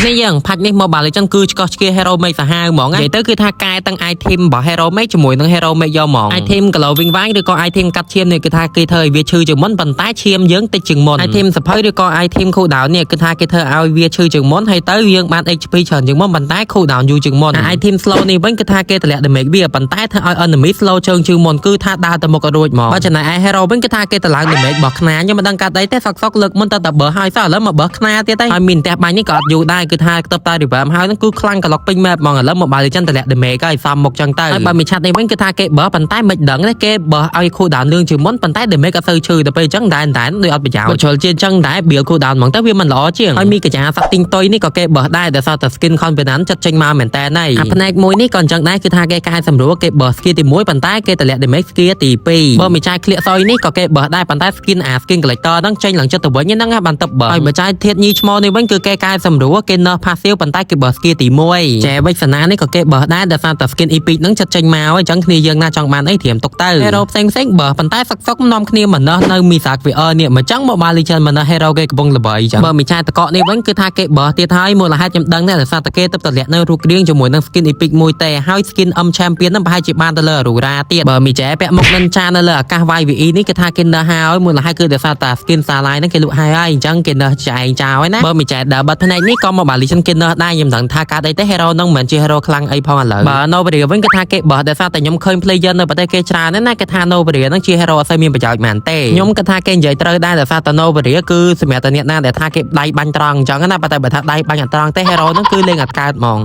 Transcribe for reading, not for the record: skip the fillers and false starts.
នេះយើងផាច់នេះមកបាលចឹងគឺឆ្កោះឆ្កៀ hero make សាហាវហ្មងនិយាយទៅគឺថាកែតាំង item របស់ hero make ជាមួយនឹង hero make យកហ្មង item កលោវិញវាយឬក៏ item កាត់ឈាមនេះគឺថាគេធ្វើឲ្យវាឈឺជាងមុនប៉ុន្តែឈាមយើងតិចជាងមុន item សភៅឬក៏ item cooldown នេះគឺថាគេធ្វើឲ្យវាឈឺជាងមុនហើយទៅយើងបាន HP ច្រើនជាងមុនប៉ុន្តែ cooldown យូរជាងមុន item slow នេះវិញគឺថាគេតម្លាក់ damage វាប៉ុន្តែធ្វើឲ្យ enemy slow ជើងជាងមុនគឺថាដើរទៅមុខក៏រួចមកបើចំណែក hero វិញគឺថាគេតម្លើង damage របស់ខ្នាខ្ញុំមិនដឹងកាត់អីទេសក់លើកមុនតែបើហើយសោះឥឡូវមកបើខ្នាទៀតហើយមានផ្ទះបាញ់នេះក៏អត់យូរដែរគឺថាទៅតែ reverb ហើយហ្នឹងគឺខ្លាំងកន្លុកពេញ map ហ្មងឥឡូវមកបាលចឹងតម្លាក់ damage ហើយសំមុខចឹងទៅហើយបើមានឆាត់នេះវិញគឺថាគេបើប៉ុន្តែមិនដឹងទេគេបើឲ្យ cooldown លឿងជាងមុនប៉ុន្តែ damage ក៏ទៅឈឺទៅពេលចឹងដែរដូចអត់ប្រយោជន៍បើជលជាចឹងដែរ build cooldown ហ្មងទៅវាមិនល្អជាងហើយមីកាចាសត្វទីងតុយនេះក៏គេបើដែរដោយសារតែ skin confidence ចិត្តចេញមកមែនតើណៃអាផ្នែកមួយនេះក៏អញ្ចឹងដែរគឺថាគេកែសម្រួលគេបើ skill ទី1ប៉ុន្តែគេតម្លាក់ damage skill ទី2បើមានចាយក្លៀកសយនេះក៏គេបើដែរប៉ុន្តែ skin collector ហ្នឹងចេញឡើងចិត្តទៅវិញហ្នឹងបានទៅបើហើយបើចាយធាតញីឈ្មោះនេះវិញគឺគេកែសម្រួលគេ nerf passive ប៉ុន្តែគេបើ skill ទី1ចែវិចសនានេះក៏គេបើដែរដោយសារតែ skin epic ហ្នឹងចិត្តចេញមកអញ្ចឹងគ្នាយើងណាចង់បានអីត្រៀមទុកទៅ hero ផ្សេងបើប៉ុន្តែសក់នាំគ្នាមិននៅមីសា VR នេះមកចឹងមកបាល legend មិន hero គេកំពុងល្បីអញ្ចឹងបើមានចាយតកនេះវិញគឺថាគេបើទៀតហើយមូលហេតុខ្ញុំដឹងដែរដោយសារតែគេទៅតម្លាក់នៅរូបគ្រៀងជាមួយនឹង skin epic មួយទេហើយ skin champion ហ្នឹងប្រហែលជាបានទៅលើ Aurora ទៀតបើមានចែពាក់មុខនិនចានៅលើអាកាស YVE នេះគឺថាគេនៅហើយមូលហេតុគឺដោយសារតែ skin Starlight ហ្នឹងគេលក់ហើយអញ្ចឹងគេនៅចែងចោលហើយណាបើមានចែដើរបាត់ផ្នែកនេះក៏មកបាល legend គេនៅដែរខ្ញុំដឹងថាកាត់អីទេ hero ហ្នឹងមិនមែនជា hero ខ្លាំងអីផងឥឡូវបើ Novaria វិញគឺថាគេបើដោយសារតែខ្ញុំឃើញ player នៅប្រទេសគេច្រើនណាស់គេថា Novaria ហ្នឹងជា hero អត់សូវមានប្រយោជន៍មែនទេខ្ញុំគិតថាគេនិយាយត្រូវដែរដោយសារតែ Novaria គឺសម្រាប់តែអ្នកណាដែលថាគេដៃបាញ់ត្រង់អញ្ចឹងណាបើតែបើថាដៃបាញ់អត់ត្រង់ទេ hero ហ្នឹងគឺលេងអត់កើតហ្មង